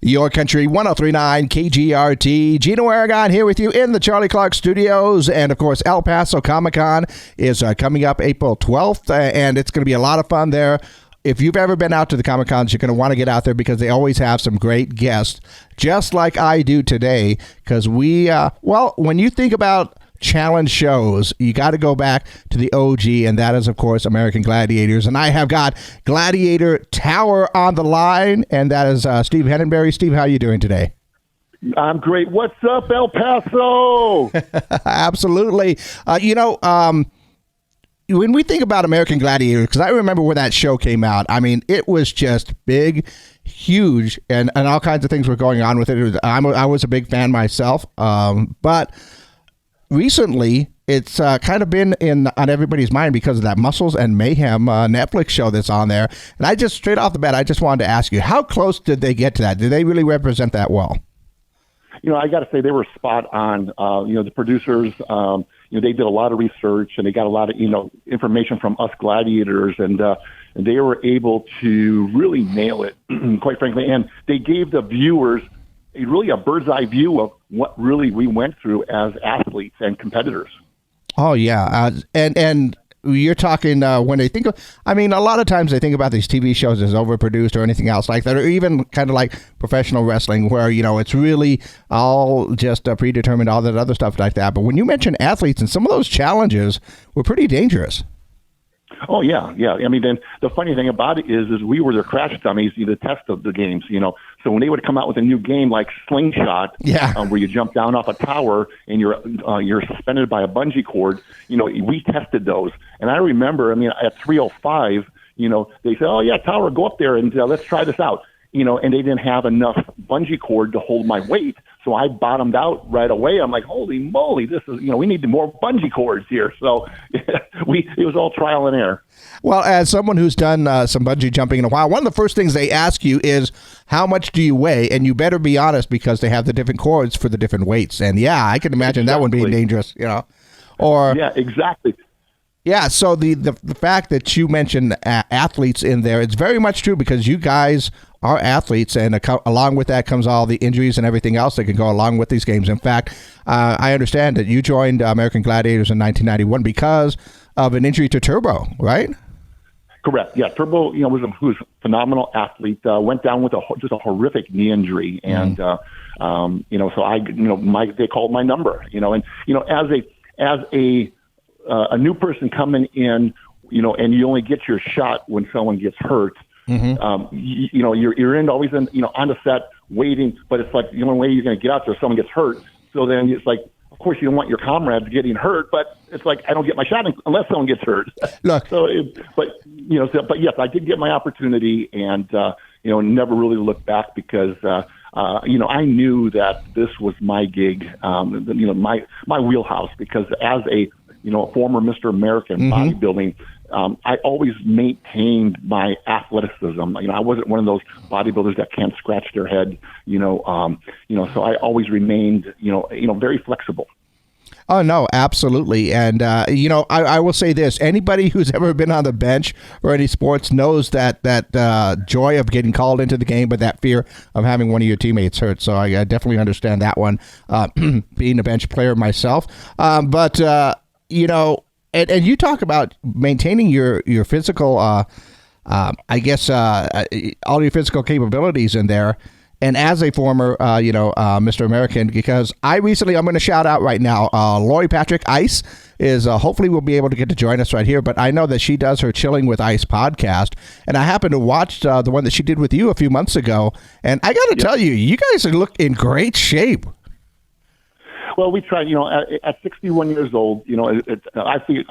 Your Country 103.9 KGRT. Gino Aragon here with you in the Charlie Clark Studios. And, of course, El Paso Comic-Con is coming up April 12th, and it's going to be a lot of fun there. If you've ever been out to the Comic-Cons, you're going to want to get out there because they always have some great guests, just like I do today, because when you think about challenge shows, you got to go back to the OG, and that is, of course, American Gladiators. And I have got Gladiator Tower on the line, and that is Steve Henneberry. Steve, how are you doing today? I'm great. What's up, El Paso? Absolutely. When we think about American Gladiators, because I remember when that show came out, I mean, it was just big, huge, and all kinds of things were going on with it. I was a big fan myself, but recently, it's kind of been on everybody's mind because of that Muscles and Mayhem Netflix show that's on there. And I just, straight off the bat, I just wanted to ask you, how close did they get to that? Did they really represent that well? I got to say they were spot on. The producers, they did a lot of research and they got a lot of, information from us gladiators, and they were able to really nail it, quite frankly. And they gave the viewers really a bird's eye view of what really we went through as athletes and competitors. Oh, yeah. And you're talking when they think of, a lot of times they think about these TV shows as overproduced or anything else like that, or even kind of like professional wrestling where, it's really all just predetermined, all that other stuff like that. But when you mention athletes, and some of those challenges were pretty dangerous. Oh, yeah. Then the funny thing about it is we were their crash dummies, the test of the games, So when they would come out with a new game like Slingshot, where you jump down off a tower and you're suspended by a bungee cord, we tested those. And I remember, at 3:05, they said, oh, yeah, tower, go up there and let's try this out. And they didn't have enough bungee cord to hold my weight. So I bottomed out right away. I'm like, holy moly, this is, we need more bungee cords here. So it was all trial and error. Well, as someone who's done some bungee jumping in a while, one of the first things they ask you is, how much do you weigh? And you better be honest because they have the different cords for the different weights. And yeah, I can imagine that one being dangerous, Or yeah, exactly. Yeah, so the fact that you mentioned athletes in there, it's very much true because you guys are athletes, and along with that comes all the injuries and everything else that can go along with these games. In fact, I understand that you joined American Gladiators in 1991 because of an injury to Turbo, right? Correct. Yeah, Turbo, was a phenomenal athlete. Went down with just a horrific knee injury, and so I, they called my number, and as a new person coming in, and you only get your shot when someone gets hurt. Mm-hmm. You're always on the set waiting, but it's like the only way you're going to get out there if someone gets hurt. So then it's like, of course, you don't want your comrades getting hurt, but it's like I don't get my shot unless someone gets hurt. Look, but yes, I did get my opportunity, and never really looked back because I knew that this was my gig, my wheelhouse, because as a former Mr. American bodybuilding, I always maintained my athleticism. I wasn't one of those bodybuilders that can't scratch their head, so I always remained, very flexible. Oh, no, absolutely. And, I will say this. Anybody who's ever been on the bench or any sports knows that joy of getting called into the game, but that fear of having one of your teammates hurt. So I definitely understand that one, being a bench player myself. And you talk about maintaining your physical, all your physical capabilities in there. And as a former, Mr. American, because I'm going to shout out right now, Lori Patrick Ice is hopefully will be able to get to join us right here. But I know that she does her Chilling with Ice podcast. And I happened to watch the one that she did with you a few months ago. And I got to tell you, you guys look in great shape. Well, we try, at 61 years old, I feel,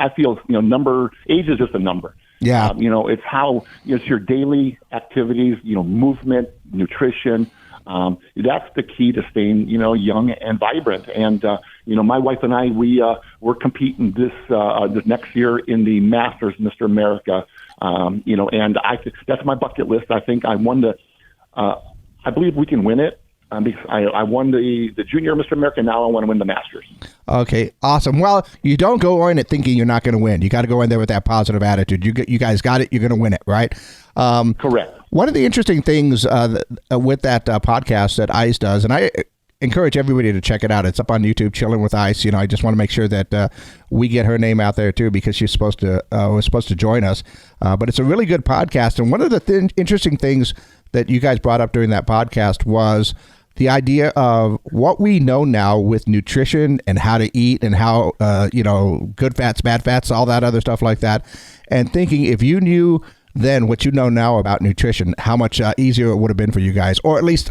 age is just a number. Yeah. It's how, it's your daily activities, movement, nutrition. That's the key to staying, young and vibrant. And, my wife and I, we're competing this next year in the Masters Mr. America. And that's my bucket list. I think I believe we can win it. Because I won the junior Mr. America. Now I want to win the Masters. Okay, awesome. Well, you don't go in it thinking you're not going to win. You got to go in there with that positive attitude. You guys got it. You're going to win it, right? Correct. One of the interesting things with that podcast that ICE does, and I encourage everybody to check it out. It's up on YouTube, Chilling with ICE. You know, I just want to make sure that we get her name out there too, because she's supposed to was supposed to join us. But it's a really good podcast, and one of the interesting things that you guys brought up during that podcast was the idea of what we know now with nutrition and how to eat and how good fats, bad fats, all that other stuff like that, and thinking if you knew then what you know now about nutrition, how much easier it would have been for you guys, or at least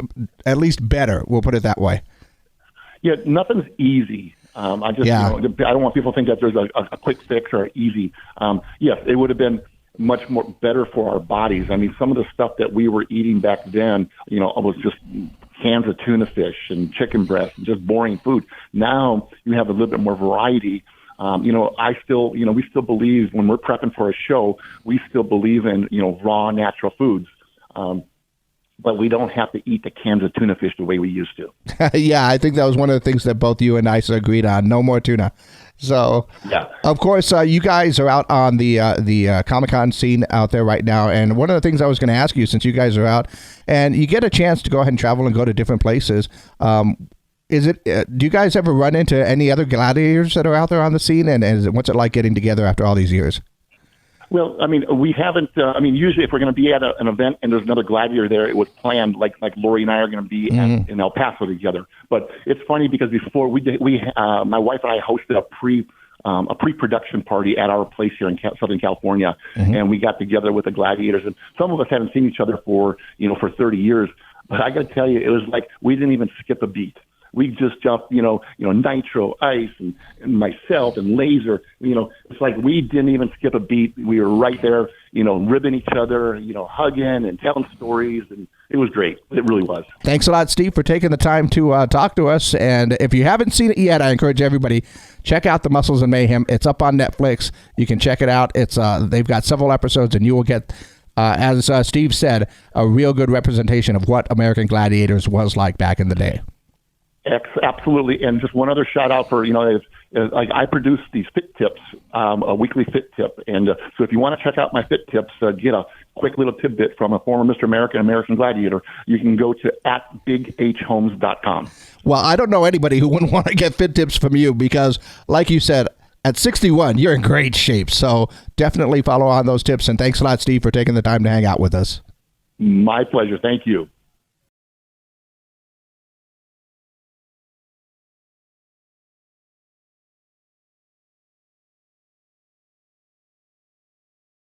better. We'll put it that way. Yeah, nothing's easy. I don't want people to think that there's a quick fix or easy. Yes, it would have been much more better for our bodies. I mean, some of the stuff that we were eating back then, was just cans of tuna fish and chicken breast and just boring food. Now you have a little bit more variety. We still believe when we're prepping for a show, we still believe in, raw natural foods. But we don't have to eat the cans of tuna fish the way we used to. Yeah, I think that was one of the things that both you and I agreed on. No more tuna. So, yeah. Of course, you guys are out on the Comic-Con scene out there right now. And one of the things I was going to ask you, since you guys are out and you get a chance to go ahead and travel and go to different places, do you guys ever run into any other gladiators that are out there on the scene? And what's it like getting together after all these years? Well, I mean, we haven't. Usually, if we're going to be at an event and there's another gladiator there, it was planned. Like Lori and I are going to be in El Paso together. But it's funny because before my wife and I hosted a pre-production party at our place here in Southern California, and we got together with the gladiators. And some of us haven't seen each other for 30 years. But I got to tell you, it was like we didn't even skip a beat. We just jumped, Nitro, Ice, and myself, and Laser. It's like we didn't even skip a beat. We were right there, ribbing each other, hugging and telling stories, and it was great. It really was. Thanks a lot, Steve, for taking the time to talk to us. And if you haven't seen it yet, I encourage everybody, check out The Muscles and Mayhem. It's up on Netflix. You can check it out. It's they've got several episodes, and you will get, as Steve said, a real good representation of what American Gladiators was like back in the day. Absolutely. And just one other shout out for, I produce these fit tips, a weekly fit tip. And so if you want to check out my fit tips, get a quick little tidbit from a former Mr. American Gladiator, you can go to @bighhomes.com. Well, I don't know anybody who wouldn't want to get fit tips from you because, like you said, at 61, you're in great shape. So definitely follow on those tips. And thanks a lot, Steve, for taking the time to hang out with us. My pleasure. Thank you.